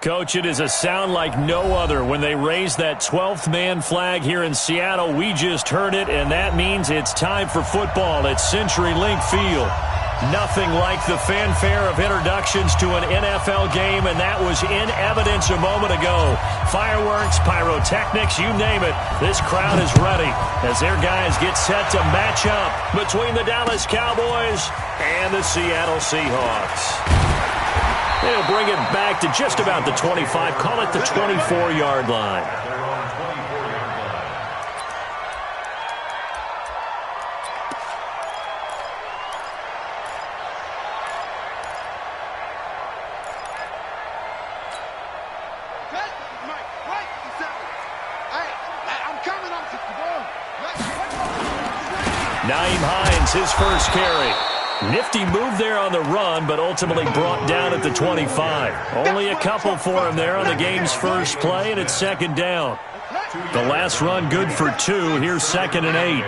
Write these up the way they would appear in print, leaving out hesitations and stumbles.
Coach, it is a sound like no other when they raise that 12th man flag here in Seattle. We just heard it, and that means it's time for football at CenturyLink Field. Nothing like the fanfare of introductions to an NFL game, and that was in evidence a moment ago. Fireworks, pyrotechnics, you name it. This crowd is ready as their guys get set to match up between the Dallas Cowboys and the Seattle Seahawks. They'll bring it back to just about the 25, call it the 24-yard line. Nyheim Hines, his first carry. Nifty move there on the run, but ultimately brought down at the 25. Only a couple for him there on the game's first play, and it's second down. The last run good for 2. Here's 2nd and 8.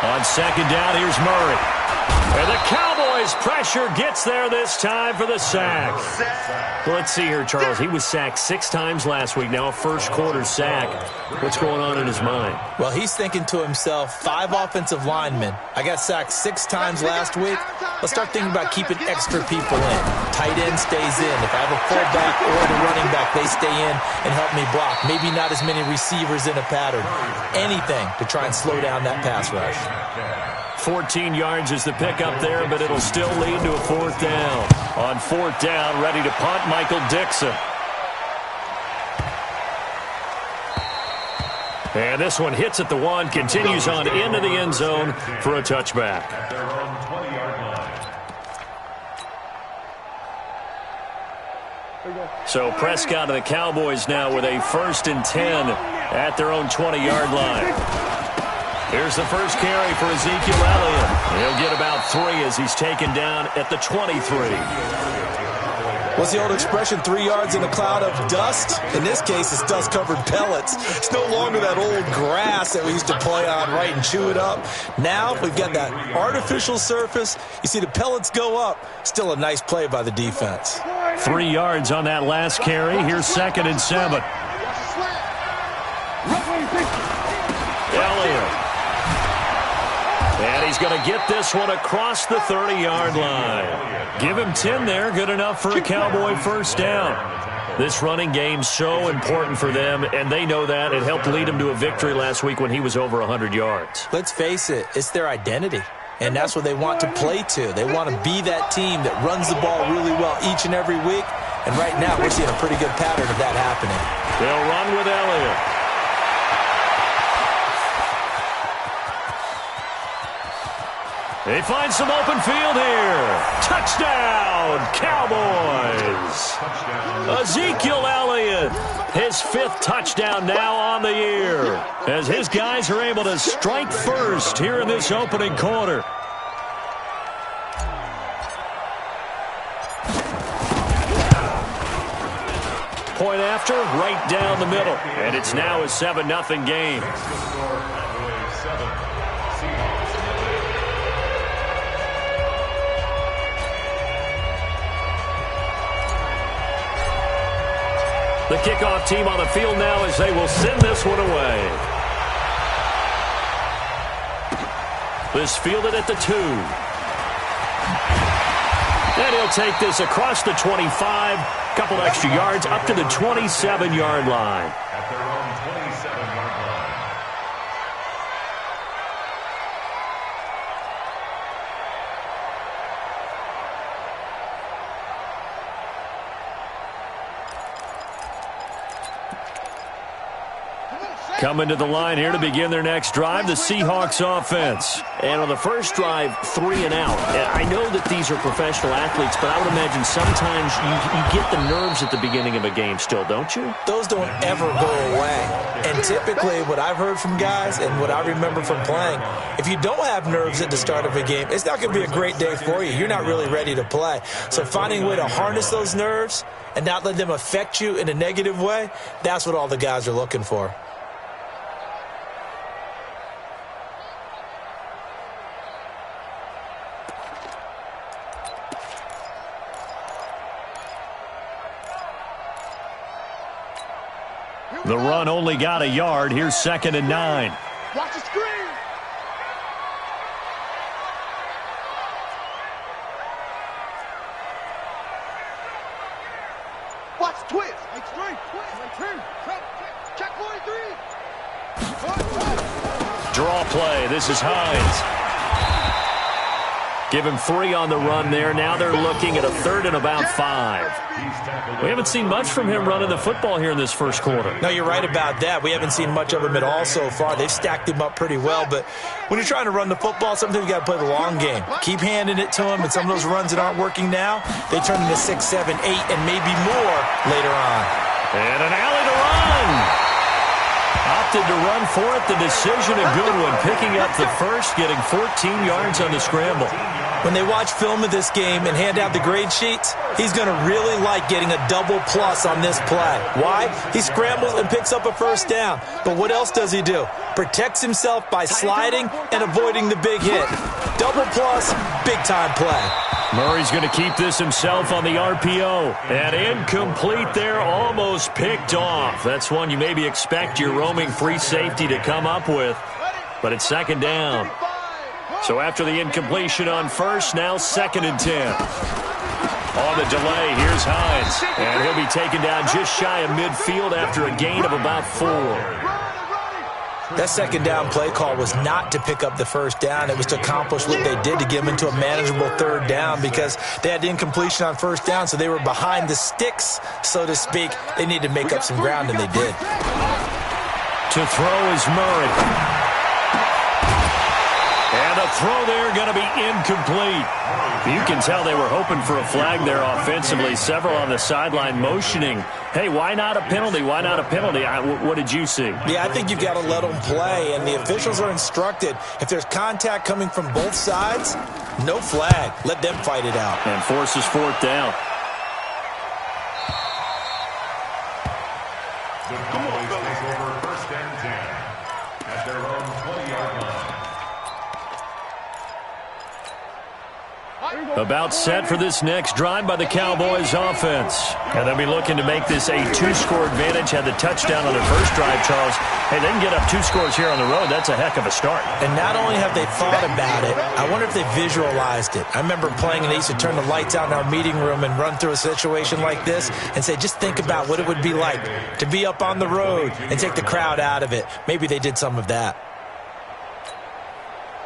On second down, here's Murray. And the Cowboys' pressure gets there this time for the sack. Well, let's see here, Charles. He was sacked 6 times last week. Now a first-quarter sack. What's going on in his mind? Well, he's thinking to himself, 5 offensive linemen. I got sacked 6 times last week. Let's start thinking about keeping extra people in. Tight end stays in. If I have a fullback or the running back, they stay in and help me block. Maybe not as many receivers in a pattern. Anything to try and slow down that pass rush. 14 yards is the pickup there, but it'll still lead to a 4th down. On 4th down, ready to punt, Michael Dixon. And this one hits at the 1, continues on into the end zone for a touchback. So Prescott and the Cowboys now with a 1st and 10 at their own 20-yard line. Here's the first carry for Ezekiel Elliott. He'll get about 3 as he's taken down at the 23. What's the old expression, 3 yards in a cloud of dust? In this case, it's dust-covered pellets. It's no longer that old grass that we used to play on, right, and chew it up. Now we've got that artificial surface. You see the pellets go up. Still a nice play by the defense. 3 yards on that last carry. Here's 2nd and 7. Elliott. And he's going to get this one across the 30-yard line. Give him 10 there. Good enough for a Cowboy first down. This running game's so important for them, and they know that. It helped lead him to a victory last week when he was over 100 yards. Let's face it, it's their identity, and that's what they want to play to. They want to be that team that runs the ball really well each and every week, and right now we're seeing a pretty good pattern of that happening. They'll run with Elliott. They find some open field here. Touchdown, Cowboys. Ezekiel Elliott, his 5th touchdown now on the year, as his guys are able to strike first here in this opening quarter. Point after, right down the middle, and it's now a 7-0 game. The kickoff team on the field now as they will send this one away. This fielded at the 2. And he'll take this across the 25. Couple extra yards up to the 27-yard line. At their own 27-yard line. Coming to the line here to begin their next drive, the Seahawks offense. And on the first drive, 3 and out. I know that these are professional athletes, but I would imagine sometimes you get the nerves at the beginning of a game still, don't you? Those don't ever go away. And typically what I've heard from guys and what I remember from playing, if you don't have nerves at the start of a game, it's not going to be a great day for you. You're not really ready to play. So finding a way to harness those nerves and not let them affect you in a negative way, that's what all the guys are looking for. The run only got a yard. Here's 2nd and 9. Watch the screen. Watch twist. Like straight. Twist. Like turn. Check 43. Draw play. This is Hines. Give him 3 on the run there. Now they're looking at a 3rd and about 5. We haven't seen much from him running the football here in this first quarter. No, you're right about that. We haven't seen much of him at all so far. They've stacked him up pretty well, but when you're trying to run the football, sometimes you got to play the long game. Keep handing it to him, and some of those runs that aren't working now, they turn into 6, 7, 8, and maybe more later on. And an alley to run. Opted to run for it. The decision, a good one. Picking up the first, getting 14 yards on the scramble. When they watch film of this game and hand out the grade sheets, he's going to really like getting a double plus on this play. Why? He scrambles and picks up a first down. But what else does he do? Protects himself by sliding and avoiding the big hit. Double plus, big-time play. Murray's going to keep this himself on the RPO. And incomplete there, almost picked off. That's one you maybe expect your roaming free safety to come up with. But it's 2nd down. So after the incompletion on first, now 2nd and 10. On the delay, here's Hines. And he'll be taken down just shy of midfield after a gain of about 4. That 2nd down play call was not to pick up the first down. It was to accomplish what they did, to get them into a manageable 3rd down, because they had the incompletion on first down, so they were behind the sticks, so to speak. They needed to make up some ground, and they did. To throw is Murray. And the throw there going to be incomplete. You can tell they were hoping for a flag there offensively. Several on the sideline motioning, hey, why not a penalty? Why not a penalty? What did you see? Yeah, I think you've got to let them play, and the officials are instructed, if there's contact coming from both sides, no flag. Let them fight it out. And forces 4th down. The Cowboys take over 1st and 10 at their own 20-yard line. About set for this next drive by the Cowboys offense. And they'll be looking to make this a 2-score advantage. Had the touchdown on their first drive, Charles. Hey, they can get up 2 scores here on the road. That's a heck of a start. And not only have they thought about it, I wonder if they visualized it. I remember playing, and they used to turn the lights out in our meeting room and run through a situation like this and say, just think about what it would be like to be up on the road and take the crowd out of it. Maybe they did some of that.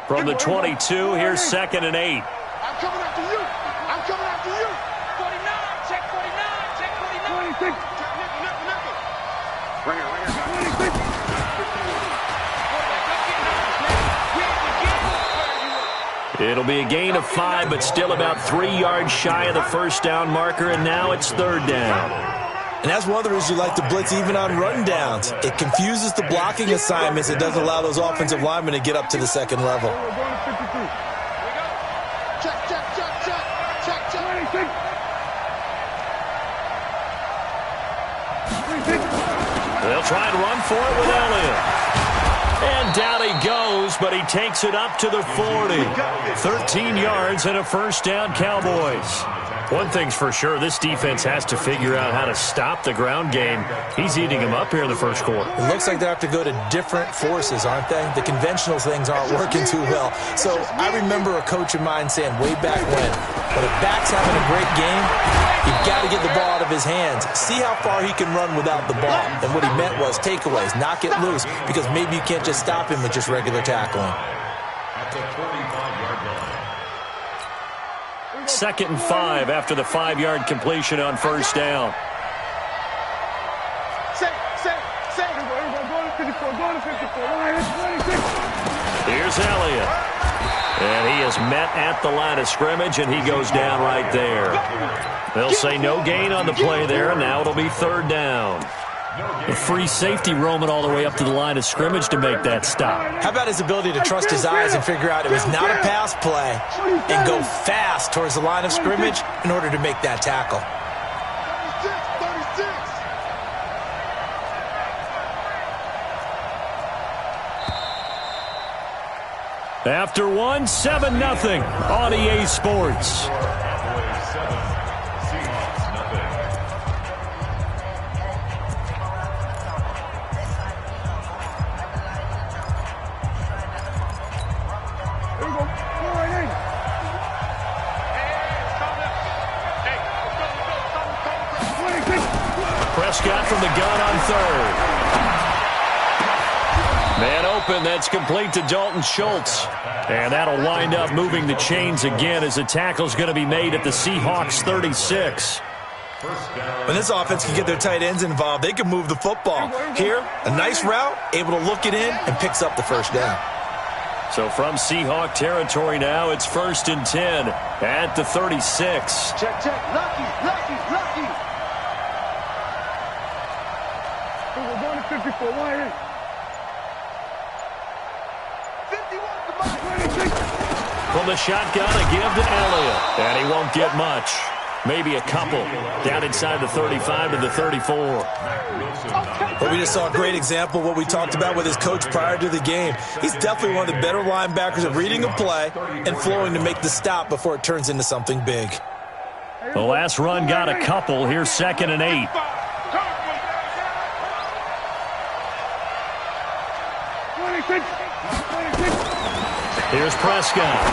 From the 22, here's 2nd and 8. I'm coming after you. I'm coming after you. 49. Check 49. Check 49. 26. Right here. 26. It'll be a gain of 5, but still about 3 yards shy of the first down marker, and now it's 3rd down. And that's one of the reasons you like to blitz even on rundowns. It confuses the blocking assignments. It doesn't allow those offensive linemen to get up to the 2nd level. They'll try and run for it with Elliott. And down he goes, but he takes it up to the 40. 13 yards and a first down, Cowboys. One thing's for sure, this defense has to figure out how to stop the ground game. He's eating them up here in the first quarter. It looks like they have to go to different forces, aren't they? The conventional things aren't working too well. So I remember a coach of mine saying way back when a back's having a great game, you've got to get the ball out of his hands. See how far he can run without the ball. And what he meant was takeaways, knock it loose, because maybe you can't just stop him with just regular tackling. At the 45-yard line. 2nd and 5 after the 5-yard completion on first down. Here's Elliott. And he is met at the line of scrimmage, and he goes down right there. They'll say no gain on the play there, and now it'll be 3rd down. A free safety roaming all the way up to the line of scrimmage to make that stop. How about his ability to trust his eyes and figure out it was not a pass play and go fast towards the line of scrimmage in order to make that tackle? 36. After one, 7-0 on EA Sports. Cowboys 7, Seahawks nothing. Prescott from the gun on third. Man open, that's complete to Dalton Schultz. And that'll wind up moving the chains again as the tackle's going to be made at the Seahawks 36. When this offense can get their tight ends involved, they can move the football. Here, a nice route, able to look it in, and picks up the first down. So from Seahawk territory now, it's 1st and 10 at the 36. Check, check. Lucky. We're going to 54. Why is 51. From the shotgun, a give to Elliott. And he won't get much. Maybe a couple. Down inside the 35 to the 34. Well, we just saw a great example of what we talked about with his coach prior to the game. He's definitely one of the better linebackers at reading a play and flowing to make the stop before it turns into something big. The last run got a couple. Here's 2nd and 8. Here's Prescott.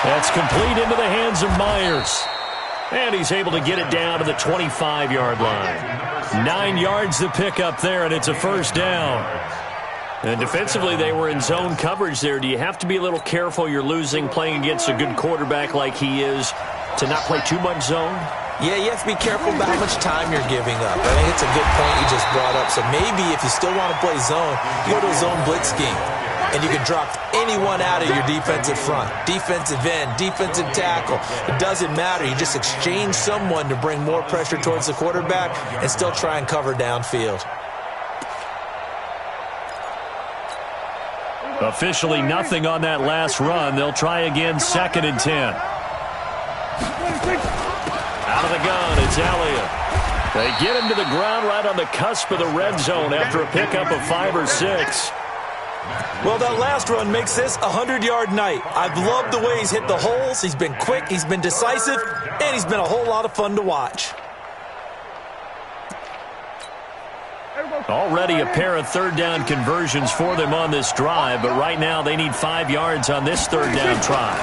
That's complete into the hands of Myers. And he's able to get it down to the 25-yard line. 9 yards to pick up there, and it's a first down. And defensively, they were in zone coverage there. Do you have to be a little careful you're losing playing against a good quarterback like he is to not play too much zone? Yeah, you have to be careful about how much time you're giving up. I think it's a good point you just brought up. So maybe if you still want to play zone, you go to a zone blitz scheme. And you can drop anyone out of your defensive front. Defensive end, defensive tackle. It doesn't matter. You just exchange someone to bring more pressure towards the quarterback and still try and cover downfield. Officially nothing on that last run. They'll try again 2nd and 10. Out of the gun, it's Elliott. They get him to the ground right on the cusp of the red zone after a pickup of 5 or 6. Well, that last run makes this a 100-yard night. I've loved the way he's hit the holes. He's been quick, he's been decisive, and he's been a whole lot of fun to watch. Already a pair of third down conversions for them on this drive, but right now they need 5 yards on this third down try.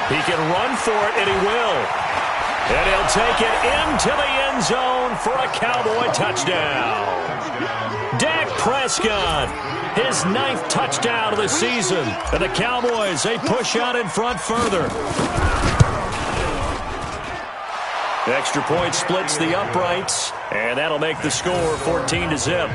He can run for it, and he will. And he'll take it into the end zone for a Cowboy touchdown. Dak Prescott, his 9th touchdown of the season. And the Cowboys, they push out in front further. The extra point splits the uprights, and that'll make the score 14-0.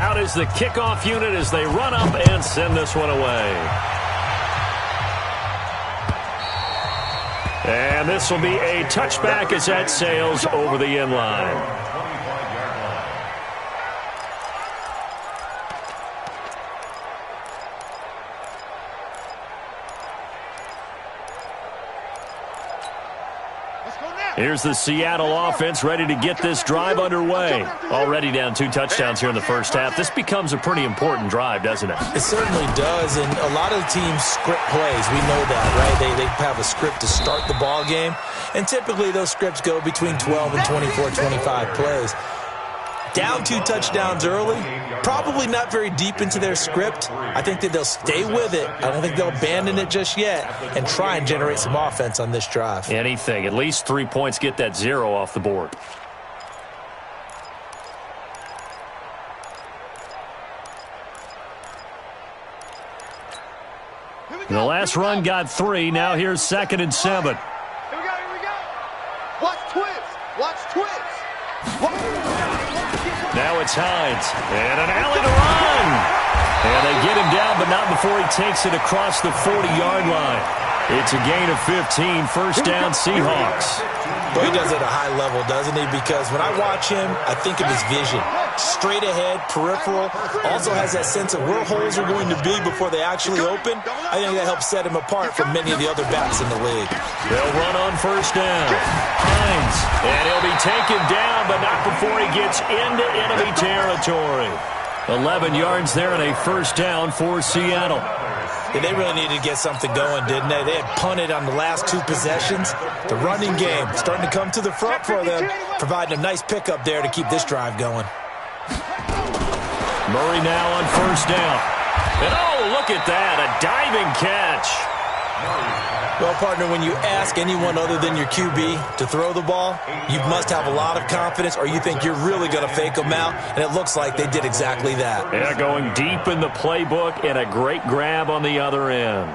Out is the kickoff unit as they run up and send this one away. And this will be a touchback as that sails over the end line. Here's the Seattle offense ready to get this drive underway. Already down 2 touchdowns here in the first half. This becomes a pretty important drive, doesn't it? It certainly does, and a lot of the teams script plays. We know that, right? They have a script to start the ball game, and typically those scripts go between 12 and 24, 25 plays. Down 2 touchdowns early, probably not very deep into their script. I think that they'll stay with it. I don't think they'll abandon it just yet and try and generate some offense on this drive. Anything. At least 3 points, get that 0 off the board. The last run got 3. Now here's 2nd and 7. Here we go. Watch twist. Watch twist. Now it's Hines. And an alley to run. And they get him down, but not before he takes it across the 40-yard line. It's a gain of 15. First down, Seahawks. Well, he does it at a high level, doesn't he? Because when I watch him, I think of his vision. Straight ahead, peripheral. Also has that sense of where holes are going to be before they actually open. I think that helps set him apart from many of the other backs in the league. They'll run on first down. Hines. And he'll be taken down, but not before he gets into enemy territory. 11 yards there and a first down for Seattle. Yeah, they really needed to get something going, didn't they? They had punted on the last 2 possessions. The running game starting to come to the front for them, providing a nice pickup there to keep this drive going. Murray now on first down. And oh, look at that, a diving catch. Well, partner, when you ask anyone other than your QB to throw the ball, you must have a lot of confidence or you think you're really going to fake them out, and it looks like they did exactly that. Yeah, going deep in the playbook and a great grab on the other end.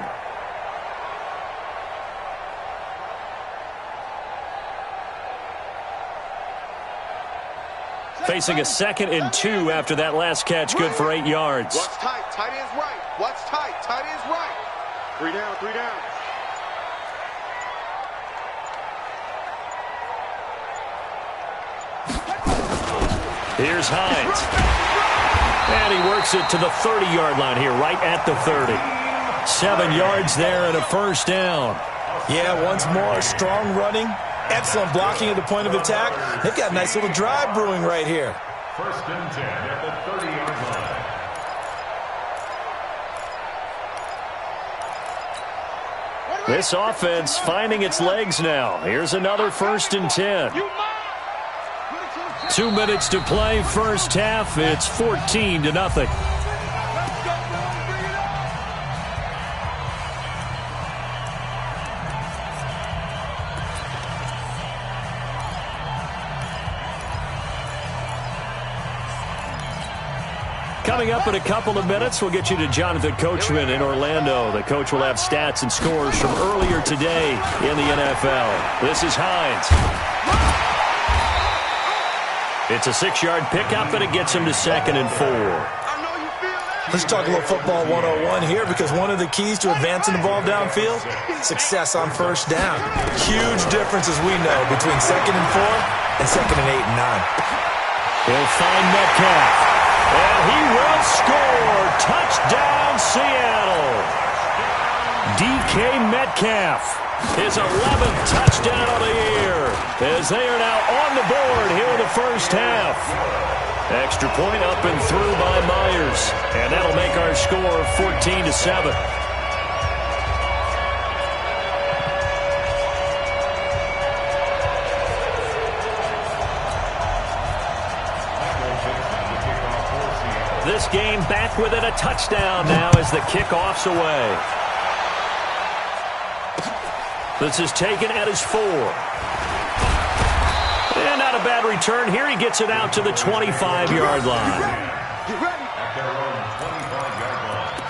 Facing a 2nd and 2 after that last catch, good for 8 yards. What's tight? Tight end's right. What's tight? Tight end's right. 3 down, 3 down. Here's Hines. And he works it to the 30-yard line here, right at the 30. 7 yards there and a first down. Yeah, once more, strong running, excellent blocking at the point of attack. They've got a nice little drive brewing right here. First and 10 at the 30-yard line. This offense finding its legs now. Here's another first and 10. 2 minutes to play, first half. It's 14-0. Coming up in a couple of minutes, we'll get you to Jonathan Coachman in Orlando. The coach will have stats and scores from earlier today in the NFL. This is Hines. It's a 6-yard pickup, and it gets him to 2nd and 4. Let's talk a little football 101 here, because one of the keys to advancing the ball downfield, success on first down. Huge difference, as we know, between 2nd and 4 and 2nd and 8 and 9. He'll find Metcalf, and he will score. Touchdown, Seattle. DK Metcalf. His 11th touchdown of the year, as they are now on the board here in the first half. Extra point up and through by Myers, and that'll make our score 14-7. This game back within a touchdown now as the kickoff's away. This is taken at his 4. And not a bad return here. He gets it out to the 25-yard line. Get ready. At their own 25-yard line.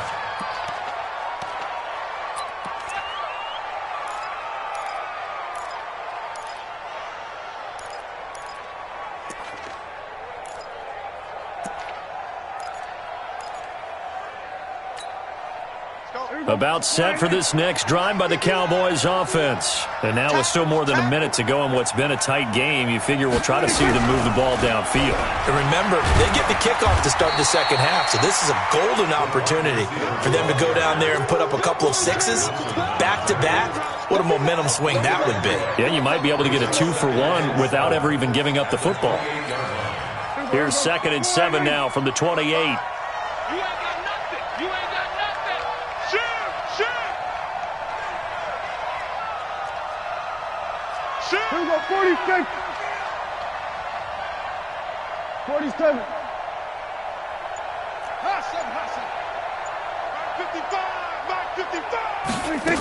About set for this next drive by the Cowboys offense. And now with still more than a minute to go in what's been a tight game, you figure we'll try to see them move the ball downfield. And remember, they get the kickoff to start the second half, so this is a golden opportunity for them to go down there and put up a couple of 6s back-to-back. What a momentum swing that would be. Yeah, you might be able to get a 2-for-1 without ever even giving up the football. Here's 2nd and 7 now from the 28. You ain't got nothing. You ain't got nothing. Shoot, shoot. Shoot. Here we go, 46. 47. Hustle, hustle. Mark 55, Mark 55.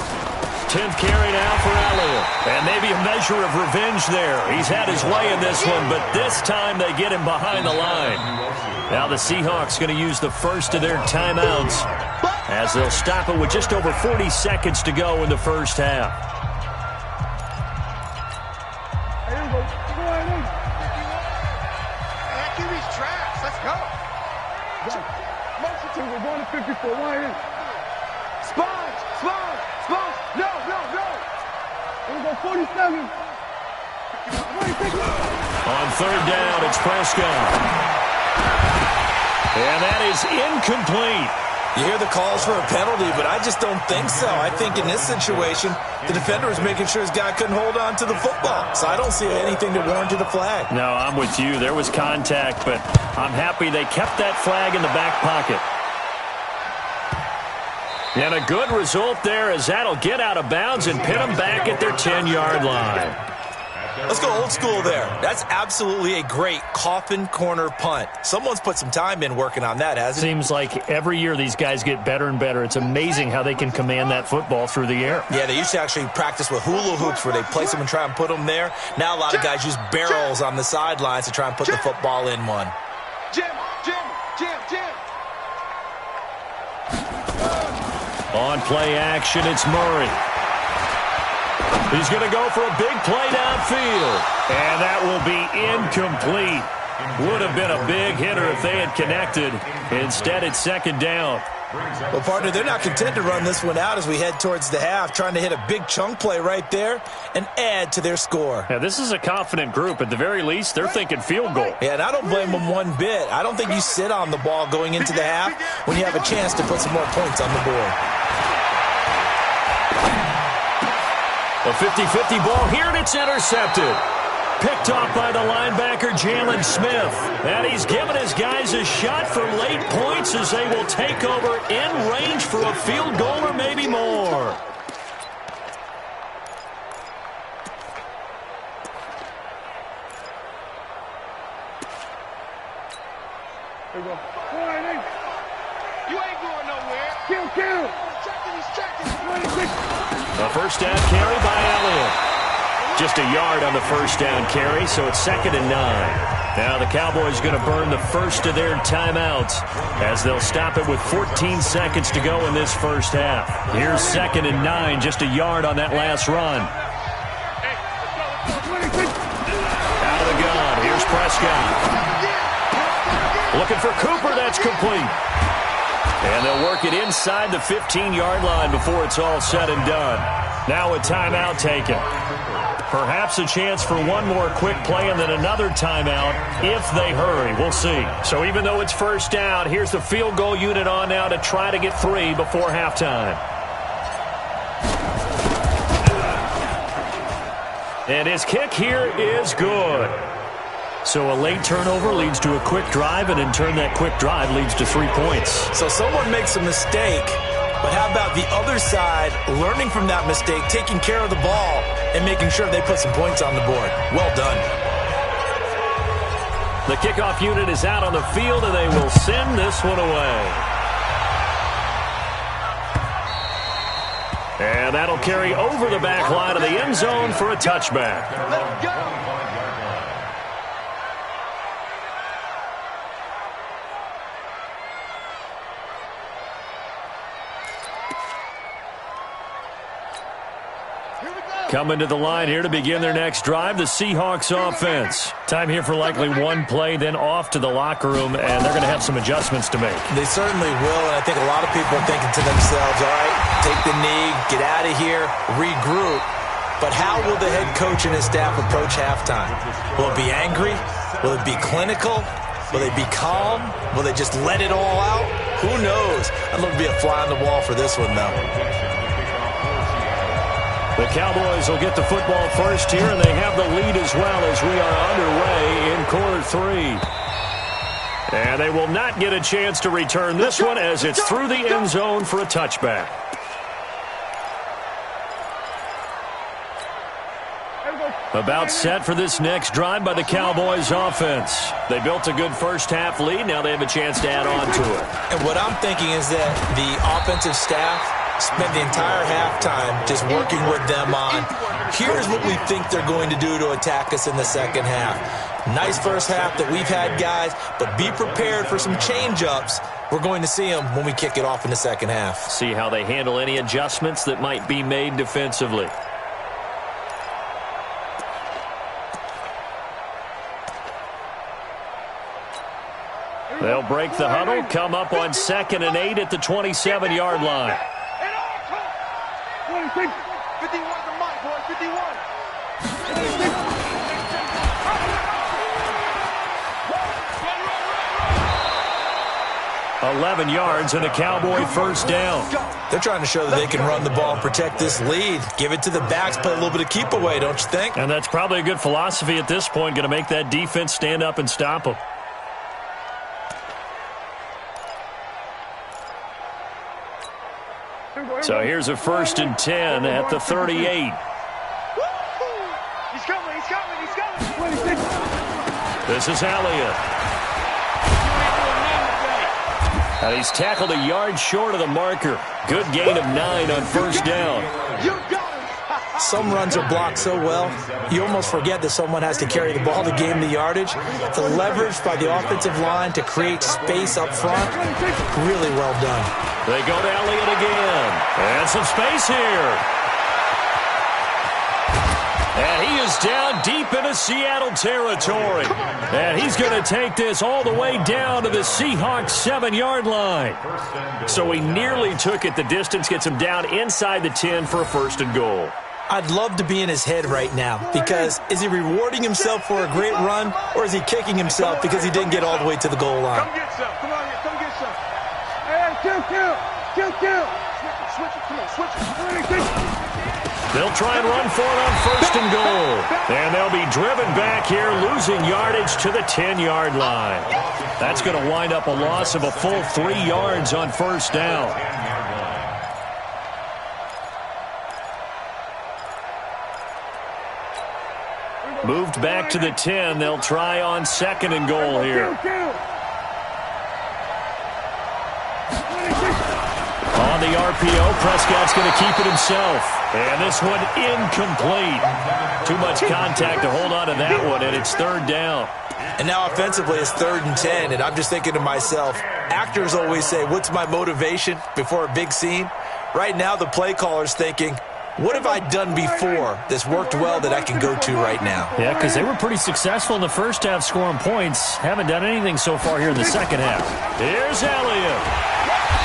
10th carry now for Elliott. And maybe a measure of revenge there. He's had his way in this one, but this time they get him behind the line. Now the Seahawks going to use the first of their timeouts as they'll stop it with just over 40 seconds to go in the first half. Here we go. Go ahead in. That QB's trash. Let's go. Motion 2, we're going to 54. Wide in. Sponge, sponge, sponge. No, no, no. Here we go, 47. 26. On third down, it's Prescott. And that is incomplete. You hear the calls for a penalty, but I just don't think so. I think in this situation, the defender was making sure his guy couldn't hold on to the football. So I don't see anything to warrant a flag. No, I'm with you. There was contact, but I'm happy they kept that flag in the back pocket. And a good result there as that'll get out of bounds and pin them back at their 10-yard line. Let's go old school there. That's absolutely a great coffin corner punt. Someone's put some time in working on that, hasn't it? Seems like every year these guys get better and better. It's amazing how they can command that football through the air. Yeah, they used to actually practice with hula hoops where they place them and try and put them there. Now a lot of guys use barrels on the sidelines to try and put the football in one. Jim. On play action, it's Murray. He's going to go for a big play downfield. And that will be incomplete. Would have been a big hitter if they had connected. Instead, it's second down. Well, partner, they're not content to run this one out as we head towards the half, trying to hit a big chunk play right there and add to their score. Now, this is a confident group. At the very least, they're thinking field goal. Yeah, and I don't blame them one bit. I don't think you sit on the ball going into the half when you have a chance to put some more points on the board. A 50-50 ball here, and it's intercepted. Picked off by the linebacker, Jalen Smith. And he's given his guys a shot for late points as they will take over in range for a field goal or maybe more. There we go. You ain't going nowhere. Kill. He's tracking. A first down carry by Elliott. Just a yard on the first down carry, so it's 2nd and 9. Now the Cowboys going to burn the first of their timeouts as they'll stop it with 14 seconds to go in this first half. Here's 2nd and 9, just a yard on that last run. Out of the gun, here's Prescott. Looking for Cooper, that's complete. And they'll work it inside the 15-yard line before it's all said and done. Now a timeout taken. Perhaps a chance for one more quick play and then another timeout if they hurry. We'll see. So even though it's first down, here's the field goal unit on now to try to get 3 before halftime. And his kick here is good. So a late turnover leads to a quick drive, and in turn that quick drive leads to 3 points. So someone makes a mistake, but how about the other side learning from that mistake, taking care of the ball, and making sure they put some points on the board? Well done. The kickoff unit is out on the field, and they will send this one away. And that'll carry over the back line of the end zone for a touchback. Let's go. Coming to the line here to begin their next drive, the Seahawks offense. Time here for likely one play, then off to the locker room, and they're going to have some adjustments to make. They certainly will, and I think a lot of people are thinking to themselves, all right, take the knee, get out of here, regroup. But how will the head coach and his staff approach halftime? Will it be angry? Will it be clinical? Will they be calm? Will they just let it all out? Who knows? I'd love to be a fly on the wall for this one, though. The Cowboys will get the football first here, and they have the lead as well as we are underway in quarter 3. And they will not get a chance to return this one as it's through the end zone for a touchback. About set for this next drive by the Cowboys offense. They built a good first half lead. Now they have a chance to add on to it. And what I'm thinking is that the offensive staff spent the entire halftime just working with them on, here's what we think they're going to do to attack us in the second half. Nice first half that we've had, guys, but be prepared for some change-ups. We're going to see them when we kick it off in the second half. See how they handle any adjustments that might be made defensively. They'll break the huddle, come up on 2nd and 8 at the 27-yard line. 51 to Mike, boy, 51. 11 yards and a Cowboy first down. They're trying to show that they can run the ball and protect this lead. Give it to the backs, play a little bit of keep away, don't you think? And that's probably a good philosophy at this point, going to make that defense stand up and stop them. So here's a 1st and 10 at the 38. He's coming, he's coming, he's coming. This is Elliott. And he's tackled a yard short of the marker. Good gain of 9 on first down. Some runs are blocked so well, you almost forget that someone has to carry the ball to gain the yardage. The leverage by the offensive line to create space up front, really well done. They go to Elliott again. And some space here. And he is down deep into Seattle territory. And he's going to take this all the way down to the Seahawks 7-yard line. So he nearly took it the distance, gets him down inside the 10 for a 1st and goal. I'd love to be in his head right now, because is he rewarding himself for a great run, or is he kicking himself because he didn't get all the way to the goal line? Come get some. Come on, come get some. Hey, kill. Switch it, come on, switch it. They'll try and run for it on 1st and goal. And they'll be driven back here, losing yardage to the 10-yard line. That's going to wind up a loss of a full 3 yards on 1st down. Moved back to the 10. They'll try on 2nd and goal here. On the RPO, Prescott's going to keep it himself. And this one incomplete. Too much contact to hold on to that one, and it's 3rd down. And now offensively it's 3rd and 10, and I'm just thinking to myself, actors always say, what's my motivation before a big scene? Right now the play caller's thinking, what have I done before that's worked well that I can go to right now? Yeah, because they were pretty successful in the first half scoring points. Haven't done anything so far here in the second half. Here's Elliott.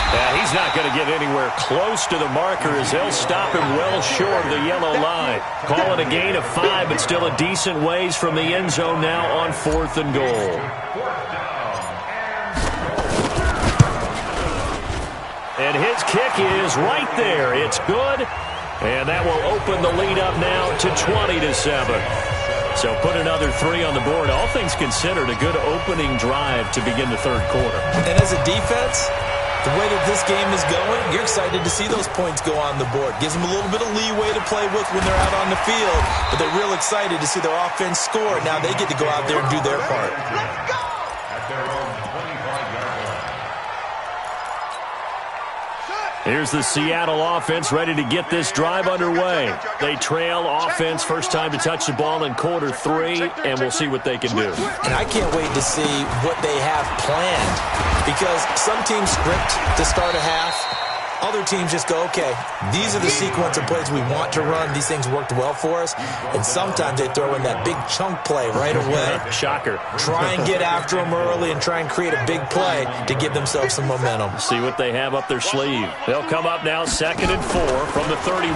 And he's not going to get anywhere close to the marker as they'll stop him well short of the yellow line. Call it a gain of 5, but still a decent ways from the end zone now on 4th and goal. And his kick is right there. It's good. And that will open the lead up now to 20-7. So put another 3 on the board. All things considered, a good opening drive to begin the 3rd quarter. And as a defense, the way that this game is going, you're excited to see those points go on the board. Gives them a little bit of leeway to play with when they're out on the field. But they're real excited to see their offense score. Now they get to go out there and do their part. Let's go! At their own 25-yard line. Here's the Seattle offense ready to get this drive underway. They trail offense, first time to touch the ball in quarter 3, and we'll see what they can do. And I can't wait to see what they have planned, because some teams script to start a half. Other teams just go, okay, these are the sequence of plays we want to run. These things worked well for us. And sometimes they throw in that big chunk play right away. Shocker. Try and get after them early and try and create a big play to give themselves some momentum. See what they have up their sleeve. They'll come up now 2nd and 4 from the 31.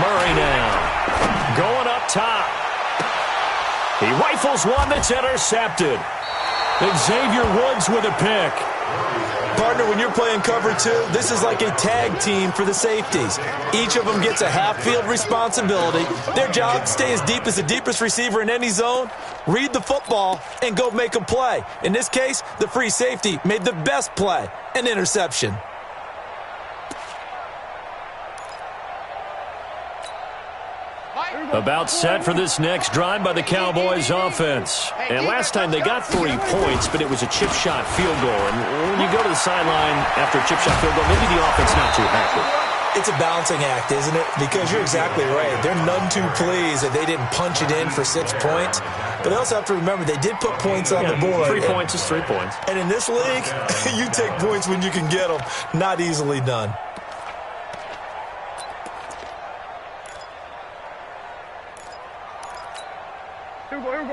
Murray now going up top. He rifles one that's intercepted. Xavier Woods with a pick. Partner, when you're playing cover 2, this is like a tag team for the safeties. Each of them gets a half-field responsibility. Their job, stay as deep as the deepest receiver in any zone, read the football, and go make a play. In this case, the free safety made the best play, an interception. About set for this next drive by the Cowboys offense. And last time they got 3 points, but it was a chip shot field goal. And when you go to the sideline after a chip shot field goal, maybe the offense not too happy. It's a balancing act, isn't it? Because you're exactly right. They're none too pleased that they didn't punch it in for 6 points. But they also have to remember they did put points on the board. 3 points is 3 points. And in this league, you take points when you can get them. Not easily done.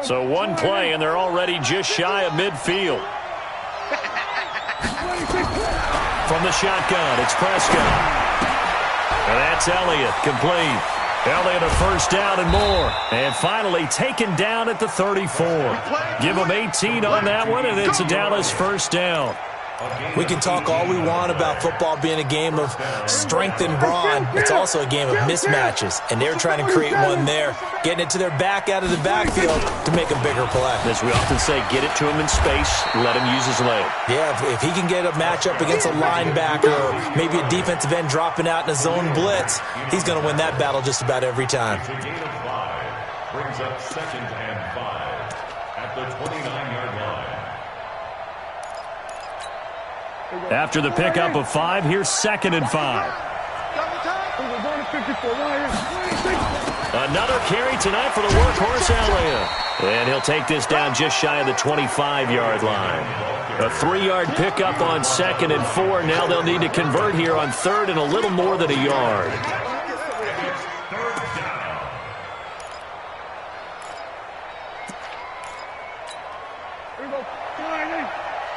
So one play, and they're already just shy of midfield. From the shotgun, it's Prescott. And that's Elliott, complete. Elliott a first down and more. And finally taken down at the 34. Give him 18 on that one, and it's a Dallas first down. We can talk all we want about football being a game of strength and brawn. It's also a game of mismatches, and they're trying to create one there, getting it to their back out of the backfield to make a bigger play. As we often say, get it to him in space, let him use his leg. Yeah, if he can get a matchup against a linebacker or maybe a defensive end dropping out in a zone blitz, he's going to win that battle just about every time. A gain of 5 brings up 2nd and 5 at the 29-yard line. After the pickup of 5, here's 2nd and 5. Another carry tonight for the workhorse Elliott. And he'll take this down just shy of the 25-yard line. A 3-yard pickup on 2nd and 4. Now they'll need to convert here on 3rd and a little more than a yard.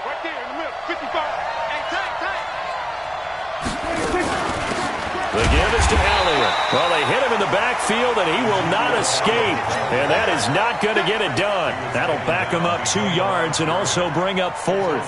Right there in the middle, 55. The give is to Elliott. Well, they hit him in the backfield, and he will not escape. And that is not going to get it done. That'll back him up 2 yards and also bring up 4th.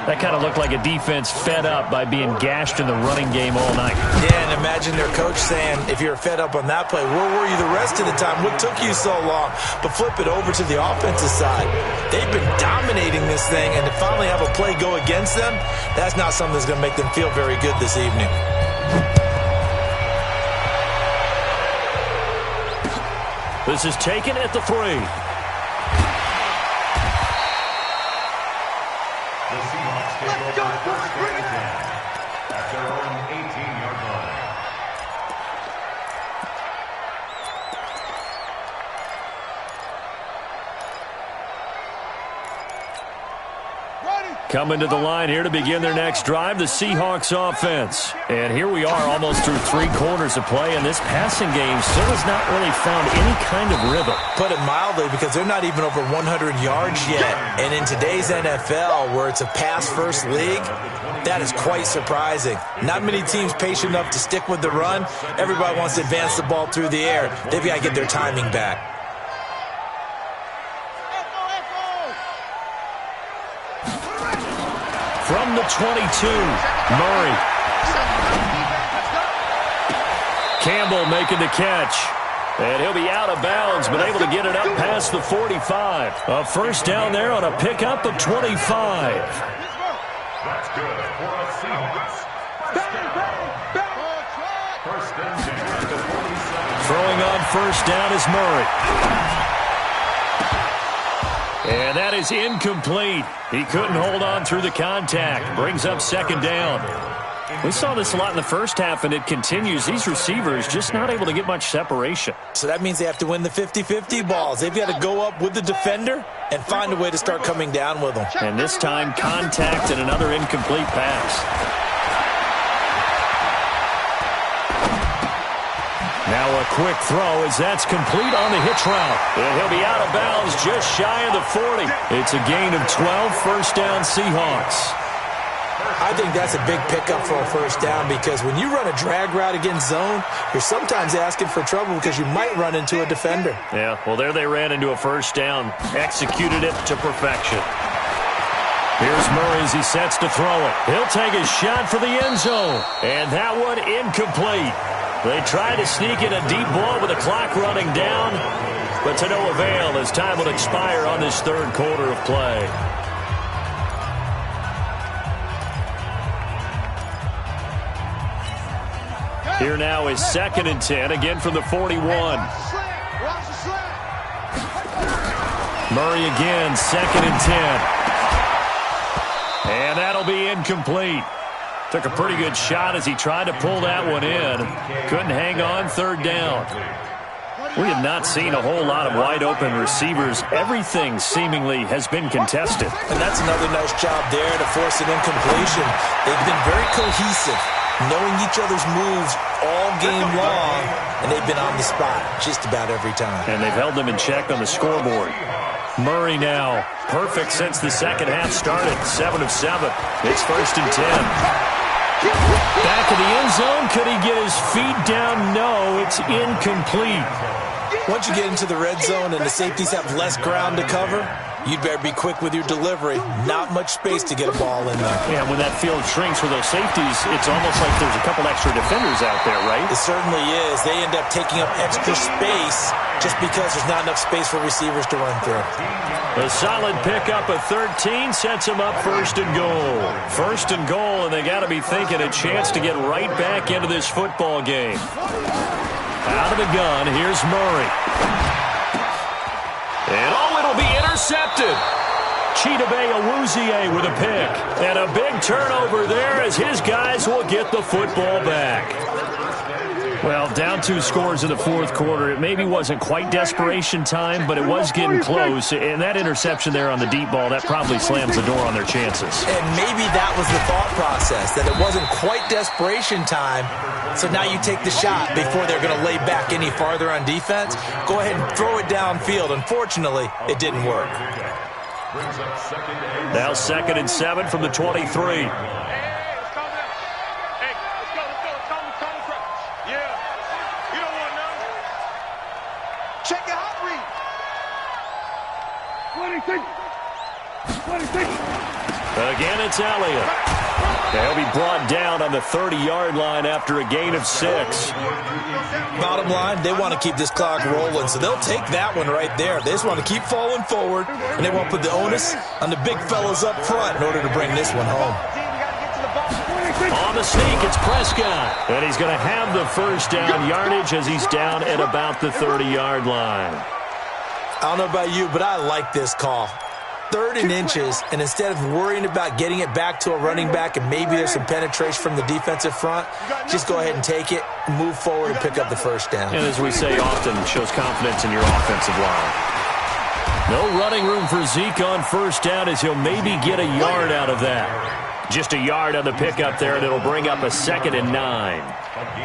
That kind of looked like a defense fed up by being gashed in the running game all night. Yeah, and imagine their coach saying, if you're fed up on that play, where were you the rest of the time? What took you so long? But flip it over to the offensive side. They've been dominating this thing, and to finally have a play go against them, that's not something that's going to make them feel very good this evening. This is taken at the 3. The Seahawks take over 1st and 10 at their own 18-yard line. Coming to the line here to begin their next drive, the Seahawks offense. And here we are almost through 3 quarters of play, and this passing game still has not really found any kind of rhythm. Put it mildly, because they're not even over 100 yards yet. And in today's NFL, where it's a pass-first league, that is quite surprising. Not many teams patient enough to stick with the run. Everybody wants to advance the ball through the air. They've got to get their timing back. From the 22, Murray. Campbell making the catch. And he'll be out of bounds, but able to get it up past the 45. A first down there on a pickup of 25. That's good for a Seahawks. First and 10 at the 47. Throwing on first down is Murray. And that is incomplete. He couldn't hold on through the contact. Brings up 2nd down. We saw this a lot in the first half, and it continues. These receivers just not able to get much separation. So that means they have to win the 50-50 balls. They've got to go up with the defender and find a way to start coming down with them. And this time, contact and another incomplete pass. Now a quick throw as that's complete on the hitch route. And he'll be out of bounds just shy of the 40. It's a gain of 12, first down Seahawks. I think that's a big pickup for a first down, because when you run a drag route against zone, you're sometimes asking for trouble because you might run into a defender. Yeah, well, there they ran into a first down. Executed it to perfection. Here's Murray as he sets to throw it. He'll take a shot for the end zone. And that one incomplete. They try to sneak in a deep ball with the clock running down, but to no avail as time will expire on this 3rd quarter of play. Here now is 2nd and 10, again from the 41. Murray again, 2nd and 10. And that'll be incomplete. Took a pretty good shot as he tried to pull that one in. Couldn't hang on, 3rd down. We have not seen a whole lot of wide-open receivers. Everything seemingly has been contested. And that's another nice job there to force an incompletion. They've been very cohesive, knowing each other's moves all game long, and they've been on the spot just about every time. And they've held them in check on the scoreboard. Murray now, perfect since the second half started, 7 of 7. It's 1st and 10. Back of the end zone. Could he get his feet down? No, it's incomplete. Once you get into the red zone and the safeties have less ground to cover, you'd better be quick with your delivery. Not much space to get a ball in there. Yeah, when that field shrinks with those safeties, it's almost like there's a couple extra defenders out there, right? It certainly is. They end up taking up extra space just because there's not enough space for receivers to run through. A solid pickup of 13 sets them up first and goal. First and goal, and they got to be thinking a chance to get right back into this football game. Out of the gun, here's Murray. And it'll be intercepted. Chidobe Awuzie with a pick. And a big turnover there as his guys will get the football back. Well, down 2 scores in the fourth quarter. It maybe wasn't quite desperation time, but it was getting close. And that interception there on the deep ball, that probably slams the door on their chances. And maybe that was the thought process, that it wasn't quite desperation time. So now you take the shot before they're going to lay back any farther on defense. Go ahead and throw it downfield. Unfortunately, it didn't work. Now 2nd and 7 from the 23. Check your hot read. 26. Again, it's Elliott. They'll be brought down on the 30-yard line after a gain of 6. Bottom line, they want to keep this clock rolling, so they'll take that one right there. They just want to keep falling forward, and they want to put the onus on the big fellas up front in order to bring this one home. On the sneak, it's Prescott. And he's going to have the first down yardage as he's down at about the 30-yard line. I don't know about you, but I like this call. 3rd and inches, and instead of worrying about getting it back to a running back and maybe there's some penetration from the defensive front, just go ahead and take it, move forward, and pick up the first down. And as we say often, shows confidence in your offensive line. No running room for Zeke on first down as he'll maybe get a yard out of that. Just a yard on the pickup there, and it'll bring up a 2nd and 9.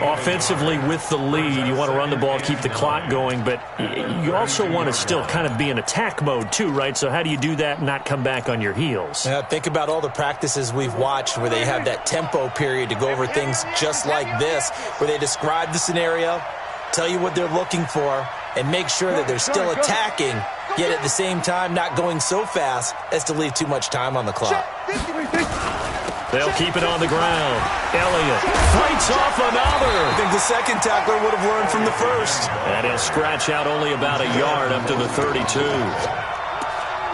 Offensively with the lead, you want to run the ball, keep the clock going, but you also want to still kind of be in attack mode too, right? So how do you do that and not come back on your heels? Think about all the practices we've watched where they have that tempo period to go over things just like this, where they describe the scenario, tell you what they're looking for, and make sure that they're still attacking, yet at the same time not going so fast as to leave too much time on the clock. They'll keep it on the ground. Elliott fights off another. I think the second tackler would have learned from the first. And he'll scratch out only about a yard up to the 32.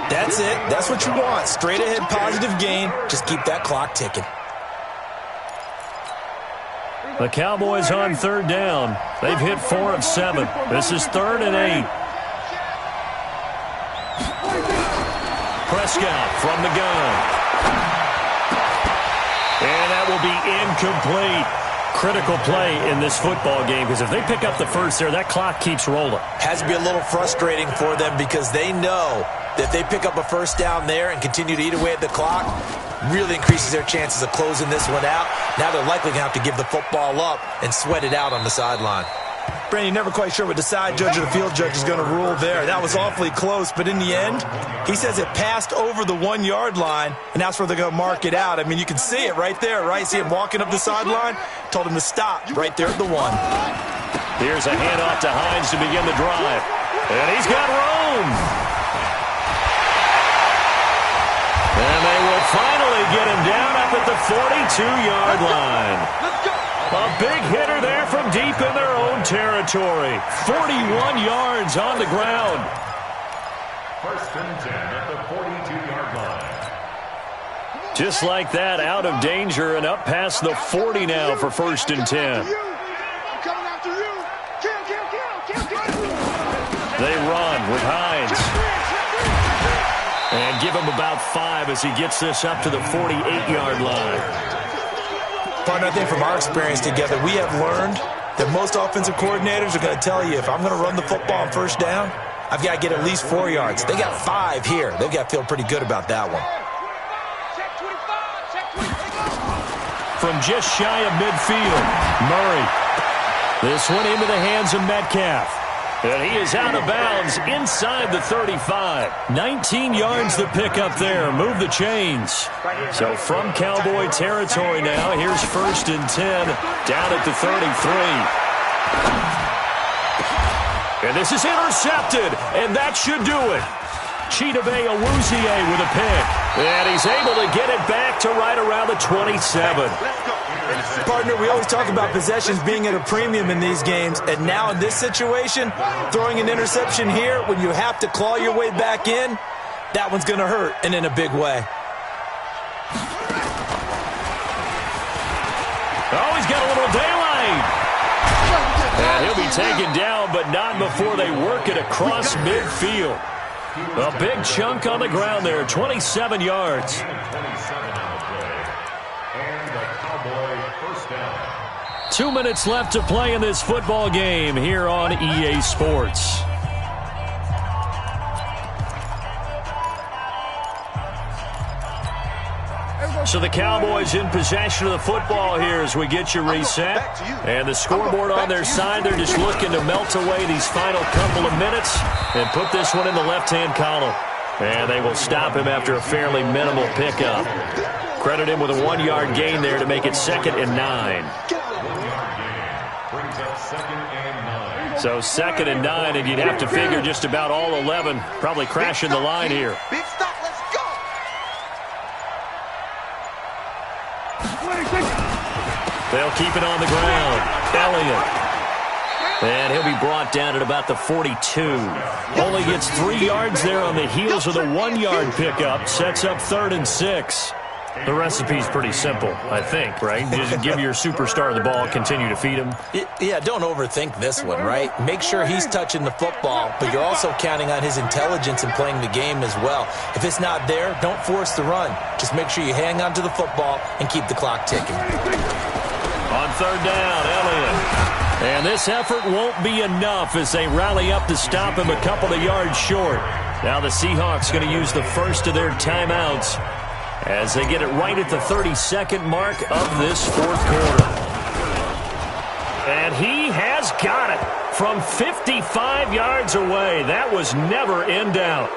That's it. That's what you want. Straight ahead positive gain. Just keep that clock ticking. The Cowboys on 3rd down. They've hit 4 of 7. This is 3rd and 8. Prescott from the gun. And that will be incomplete. Critical play in this football game because if they pick up the first there, that clock keeps rolling. Has to be a little frustrating for them because they know that if they pick up a first down there and continue to eat away at the clock, really increases their chances of closing this one out. Now they're likely going to have to give the football up and sweat it out on the sideline. Brandon, you're never quite sure what the side judge or the field judge is going to rule there. That was awfully close, but in the end, he says it passed over the 1-yard line, and that's where they're going to mark it out. I mean, you can see it right there, right? See him walking up the sideline? Told him to stop right there at the 1. Here's a handoff to Hines to begin the drive. And he's got room. And they will finally get him down up at the 42-yard line. Let's go. A big hitter there from deep in their own territory. 41 yards on the ground. 1st and 10 at the 42-yard line. Just like that, out of danger and up past the 40 now for 1st and 10. Coming after you. Kill. They run with Hines. And give him about 5 as he gets this up to the 48-yard line. Partner, I think from our experience together, we have learned that most offensive coordinators are going to tell you if I'm going to run the football on first down, I've got to get at least 4 yards. They got 5 here. They've got to feel pretty good about that one. From just shy of midfield, Murray. This one into the hands of Metcalf. And he is out of bounds inside the 35. 19 yards the pickup there. Move the chains. So from Cowboy territory now, here's 1st and 10 down at the 33. And this is intercepted, and that should do it. Chidobe Awuzie with a pick. And he's able to get it back to right around the 27. Partner, we always talk about possessions being at a premium in these games, and now in this situation, throwing an interception here when you have to claw your way back in, that one's going to hurt, and in a big way. Oh, he's got a little daylight. And he'll be taken down, but not before they work it across midfield. A big chunk on the ground there, 27 yards. 2 minutes left to play in this football game here on EA Sports. So the Cowboys in possession of the football here as we get you reset. And the scoreboard on their side, they're just looking to melt away these final couple of minutes and put this one in the left-hand column. And they will stop him after a fairly minimal pickup. Credit him with a 1-yard gain there to make it 2nd and 9. So 2nd and 9, and you'd have to figure just about all 11 probably crashing the line here. Big stop, let's go. They'll keep it on the ground. Elliott. And he'll be brought down at about the 42. Only gets 3 yards there on the heels of the 1-yard pickup. Sets up 3rd and 6. The recipe's pretty simple, I think, right? Just give your superstar the ball, continue to feed him. Yeah, don't overthink this one, right? Make sure he's touching the football, but you're also counting on his intelligence in playing the game as well. If it's not there, don't force the run. Just make sure you hang on to the football and keep the clock ticking. On 3rd down, Elliott. And this effort won't be enough as they rally up to stop him a couple of yards short. Now the Seahawks going to use the first of their timeouts as they get it right at the 32nd mark of this 4th quarter. And he has got it from 55 yards away. That was never in doubt.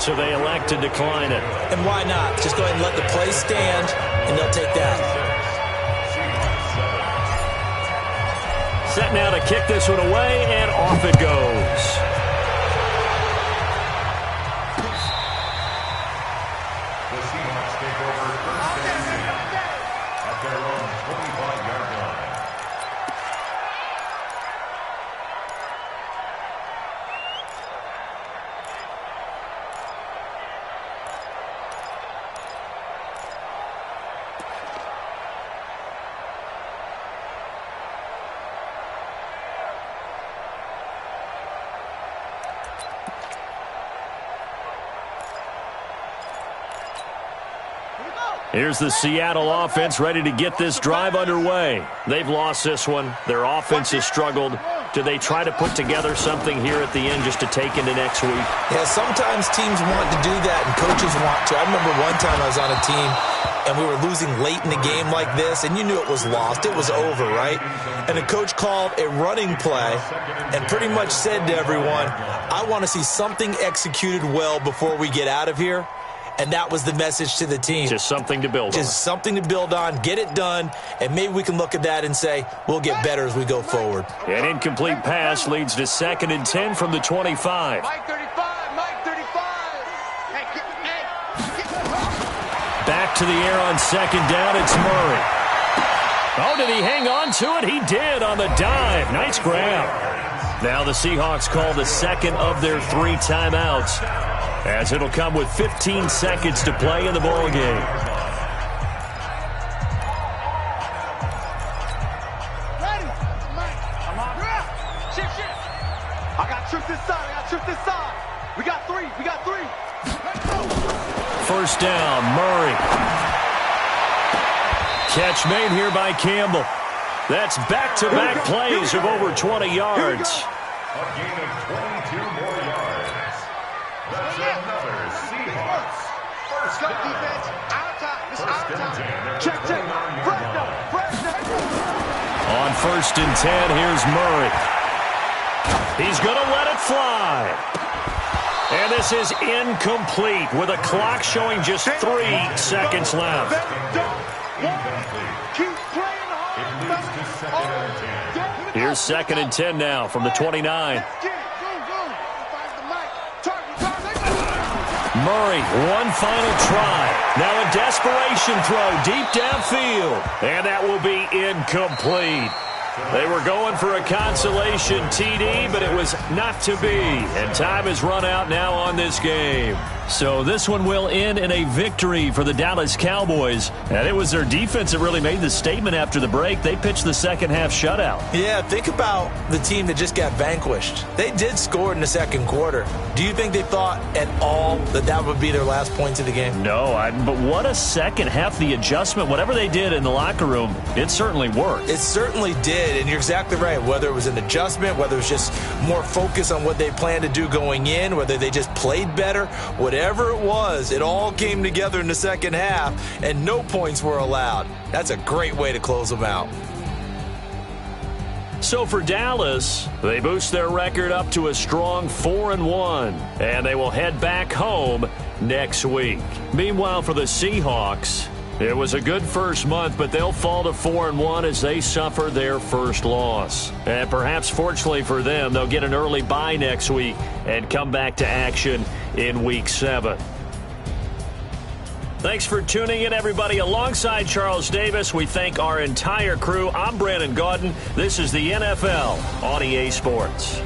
So they elect to decline it. And why not? Just go ahead and let the play stand, and they'll take that. Set now to kick this one away, and off it goes. Here's the Seattle offense ready to get this drive underway. They've lost this one. Their offense has struggled. Do they try to put together something here at the end just to take into next week? Yeah, sometimes teams want to do that and coaches want to. I remember one time I was on a team and we were losing late in the game like this, and you knew it was lost. It was over, right? And the coach called a running play and pretty much said to everyone, I want to see something executed well before we get out of here. And that was the message to the team. Just something to build on. Just something to build on, get it done, and maybe we can look at that and say, we'll get better as we go forward. An incomplete pass leads to 2nd and 10 from the 25. Mike 35, Mike 35. Back to the air on 2nd down, it's Murray. Oh, did he hang on to it? He did on the dive. Nice grab. Now the Seahawks call the 2nd of their 3 timeouts, as it'll come with 15 seconds to play in the ball game. Ready? I'm on. Shift. I got trips this side. We got 3. Let's go. 1st down, Murray. Catch made here by Campbell. That's back-to-back plays of over 20 yards. A gain of 22 more yards. That's another Seahawks. First down. Defense. Out of time. It's out of time. Check. Fresh. On 1st and 10, here's Murray. He's going to let it fly. And this is incomplete with a clock showing just 3 seconds left. Keep playing hard. It leads to 2nd and 10. Here's 2nd and 10 now from the 29. Murray, one final try. Now a desperation throw deep downfield. And that will be incomplete. They were going for a consolation TD, but it was not to be. And time has run out now on this game. So this one will end in a victory for the Dallas Cowboys. And it was their defense that really made the statement after the break. They pitched the second half shutout. Yeah, think about the team that just got vanquished. They did score in the second quarter. Do you think they thought at all that that would be their last points of the game? No, but what a second half. The adjustment, whatever they did in the locker room, it certainly worked. It certainly did, and you're exactly right. Whether it was an adjustment, whether it was just more focus on what they planned to do going in, whether they just played better, whatever it was, it all came together in the second half, and no points were allowed. That's a great way to close them out. So for Dallas, they boost their record up to a strong 4-1, and they will head back home next week. Meanwhile, for the Seahawks, it was a good first month, but they'll fall to 4-1 as they suffer their first loss. And perhaps fortunately for them, they'll get an early bye next week and come back to action in Week 7. Thanks for tuning in, everybody. Alongside Charles Davis, we thank our entire crew. I'm Brandon Gaudin. This is the NFL on EA Sports.